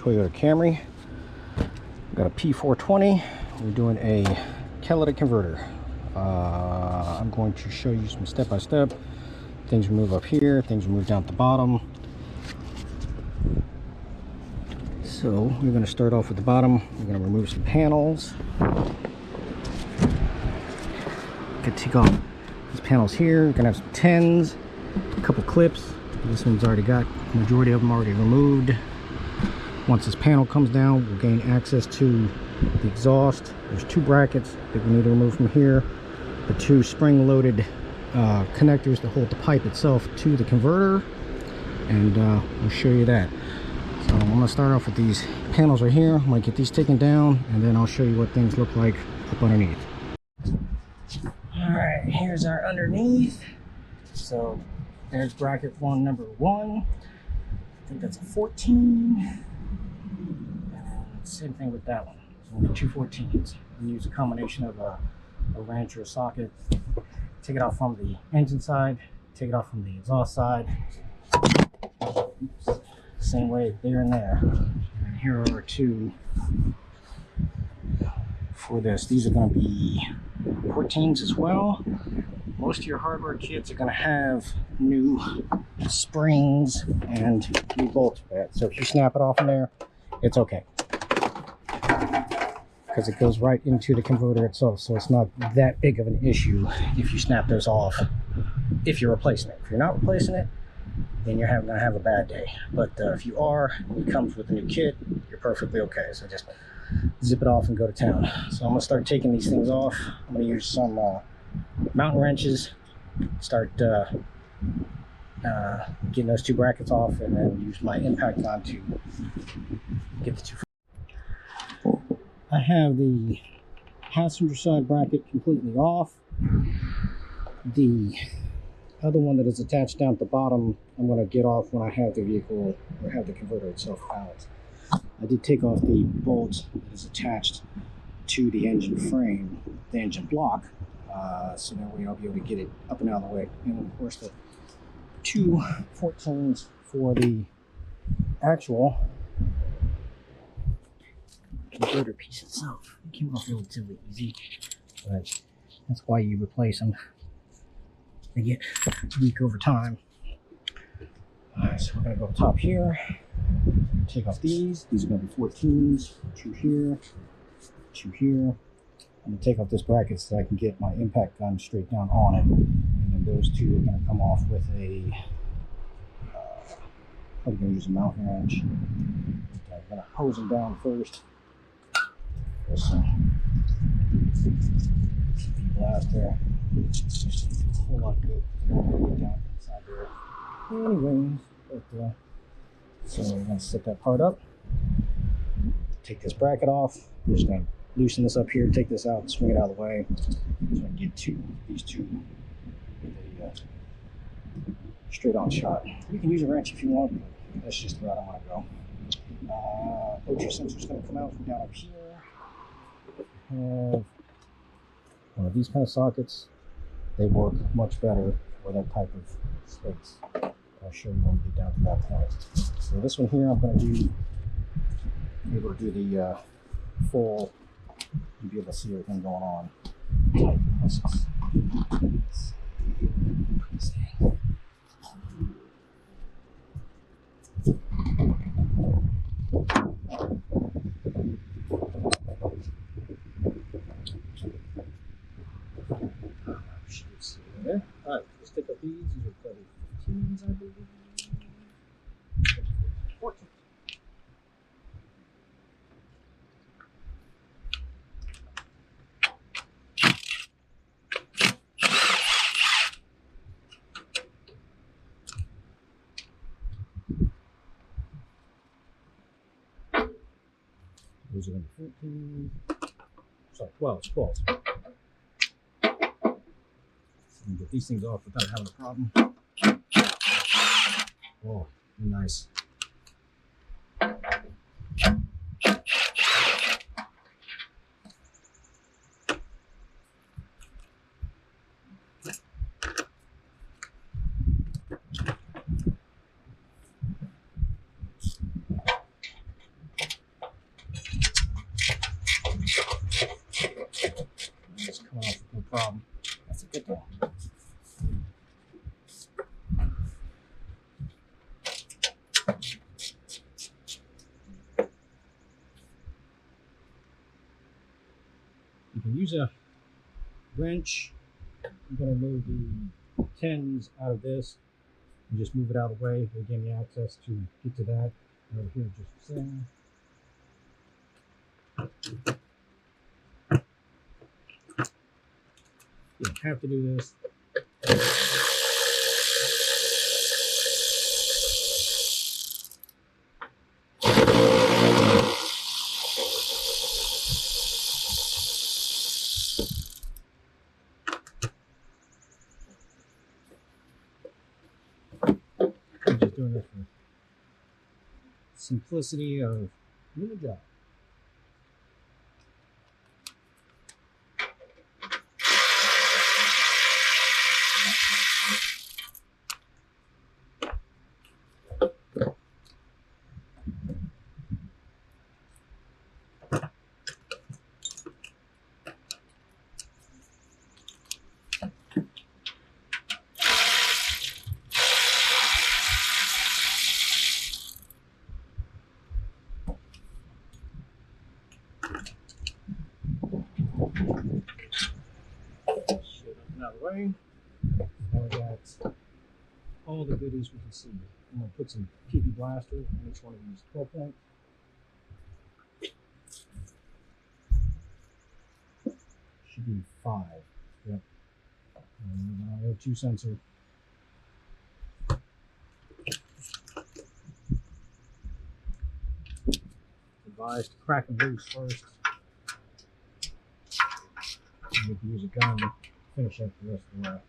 Toyota Camry. Got a P0420. We're doing a catalytic converter. I'm going to show you some step-by-step. Things move up here, things move down at the bottom. So we're going to start off with the bottom. We're going to remove some panels. Could take off these panels here. We're going to have some 10s, a couple clips. This one's already got the majority of them already removed. Once this panel comes down, we'll gain access to the exhaust. There's two brackets that we need to remove from here. The two spring-loaded connectors that hold the pipe itself to the converter, and we'll show you that. So I'm going to start off with these panels right here. I'm going to get these taken down, and then I'll show you what things look like up underneath. Alright, here's our underneath. So there's bracket one, number 1. I think that's a 14. And same thing with that one. So we'll do two 14s. We use a combination of a wrench or a socket. Take it off from the engine side, take it off from the exhaust side. Oops. Same way there and there. And here are our two for this. These are going to be 14s as well. Most of your hardware kits are going to have new springs and new bolts for that. So if you snap it off in there, it's okay, because it goes right into the converter itself. So it's not that big of an issue if you snap those off if you're replacing it. If you're not replacing it, then you're going to have a bad day. But if you are, it comes with a new kit, you're perfectly okay. So just zip it off and go to town. So I'm going to start taking these things off. I'm going to use some mountain wrenches, start getting those two brackets off, and then use my impact gun to get the two. I have the passenger side bracket completely off. The other one that is attached down at the bottom, I'm going to get off when I have the vehicle or have the converter itself out. I did take off the bolt that is attached to the engine frame, the engine block, so that way I'll be able to get it up and out of the way. And of course the two 14s for the actual converter piece itself. It came off relatively easy, but that's why you replace them. They get weak over time. Alright, so we're going to go top here, take off these. These are going to be 14s, two here, two here. I'm going to take off this bracket so I can get my impact gun straight down on it. And then those two are going to come off with a, I'm going to use a mountain wrench. I'm going to hose them down first. There's some blast there. Just a whole lot good. You don't want to get down inside there. Anyways, but, so we're going to set that part up. Take this bracket off. We're just going to loosen this up here, take this out, swing it out of the way, so I can get to these two with a straight on shot. You can use a wrench if you want, but that's just the route I want to go. Motor sensor is going to come out from down up here. Have one of these kind of sockets. They work much better for that type of space. I'll show you when we get down to that point. So this one here, I'm going to be able to do the full. You'll be able to see everything going on. Tight process. Alright, let's take up these. These are probably 15s, I believe. 14. Those are going to be 14. Sorry, 12. 12. And get these things off without having a problem. Oh, nice. problem. That's a good thing. You can use a wrench. I'm going to move the tins out of this and just move it out of the way. It'll give me access to get to that. Over here, just the same. You don't have to do this. I'm just doing this for simplicity of doing the job. Out of the way. Now we got all the goodies we can see. I'm going to put some PP blaster on each one of these 12 point. Should be 5. Yep. And we have 2 sensor. Advised to crack them loose first. And we can use a gun to finish up the rest of the wrap.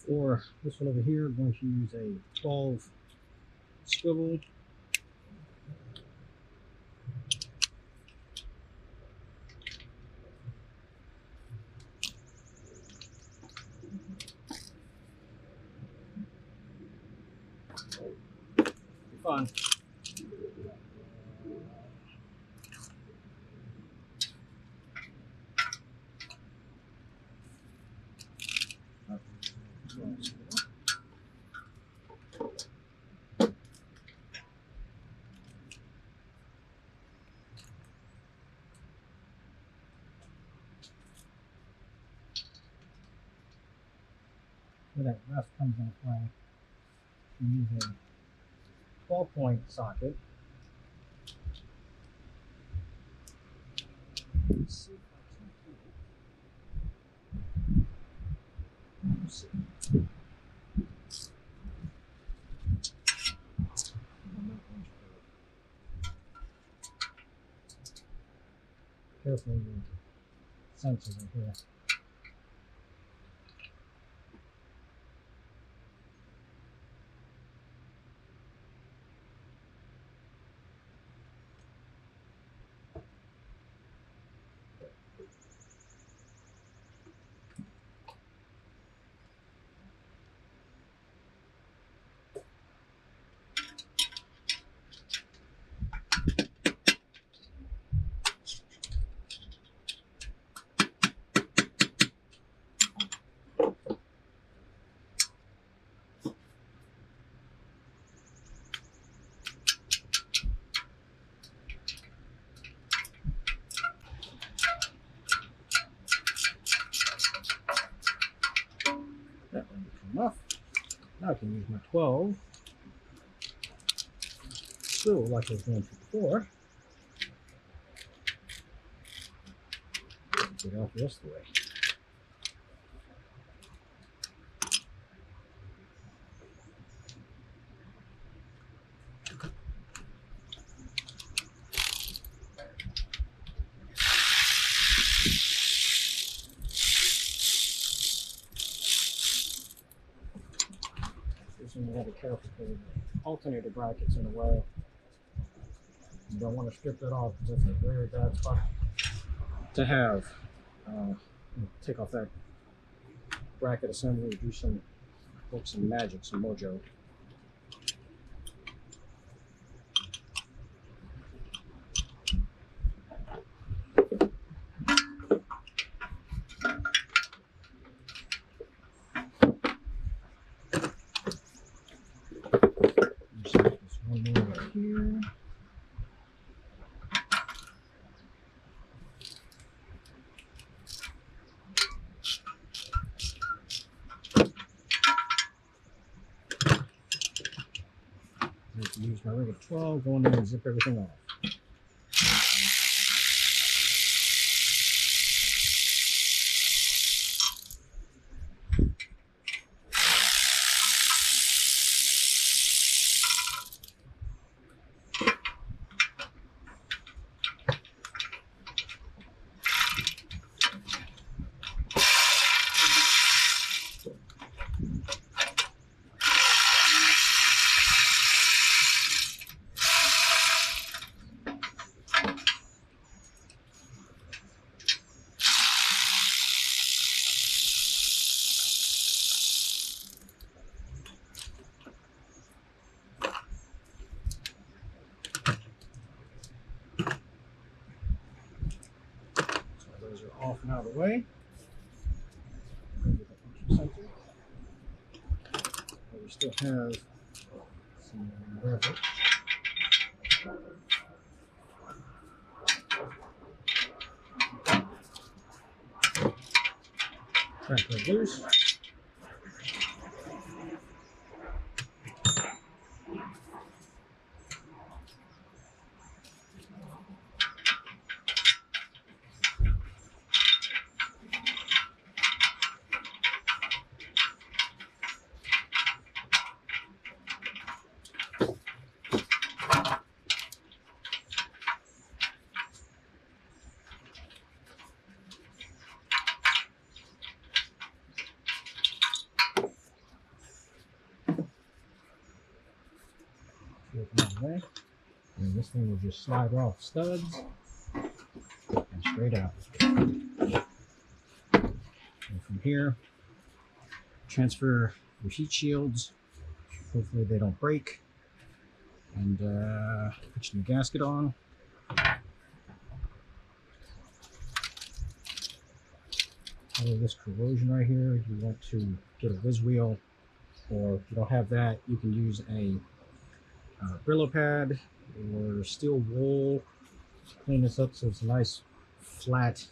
For this one over here, I'm going to use a 12 swivel. Fun. Where that rest comes into play, you use a 12-point socket. Let's see if I can do it. Let's see. I'm not going to do it. carefully with sensors in here. That one will come off. Now I can use my 12. Still like I was doing before. Get off the rest of the way. You gotta be careful because the alternator bracket's in the way. You don't want to strip that off because that's a very bad spot to have. Take off that bracket assembly, do some magic, some mojo. Use my regular 12, go in there and zip everything off. Off and out of the way. We still have some graphic. Crack that loose. Way. And this thing will just slide off studs and straight out. And from here, transfer your heat shields. Hopefully they don't break. And put your new gasket on. All of this corrosion right here, you want to get a whiz wheel, or if you don't have that, you can use a Brillo pad or steel wool to clean this up so it's a nice flat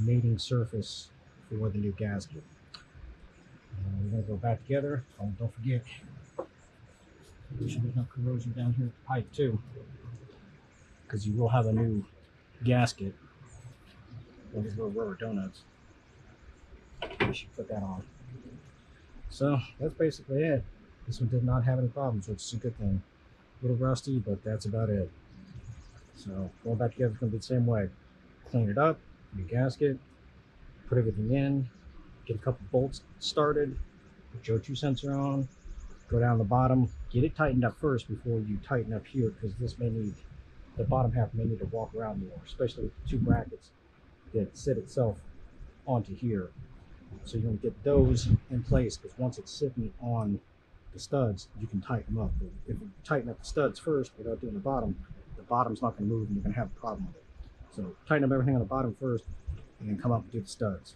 mating surface for the new gasket. We're going to go back together. Oh, don't forget, make sure there's no corrosion down here at the pipe too, because you will have a new gasket. All these little rubber donuts. You should put that on. So that's basically it. This one did not have any problems, which is a good thing. A little rusty, but that's about it. So going back together is going to be the same way. clean it up, new gasket, put everything in, get a couple bolts started, put your 2 sensor on, go down the bottom, get it tightened up first before you tighten up here, because this may need, the bottom half may need to walk around more, especially with the 2 brackets that sit itself onto here. So you're going to get those in place, because once it's sitting on the studs, you can tighten them up. But if you tighten up the studs first without doing the bottom's not going to move and you're going to have a problem with it. So tighten up everything on the bottom first and then come up and do the studs.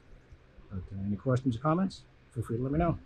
But, any questions or comments, feel free to let me know.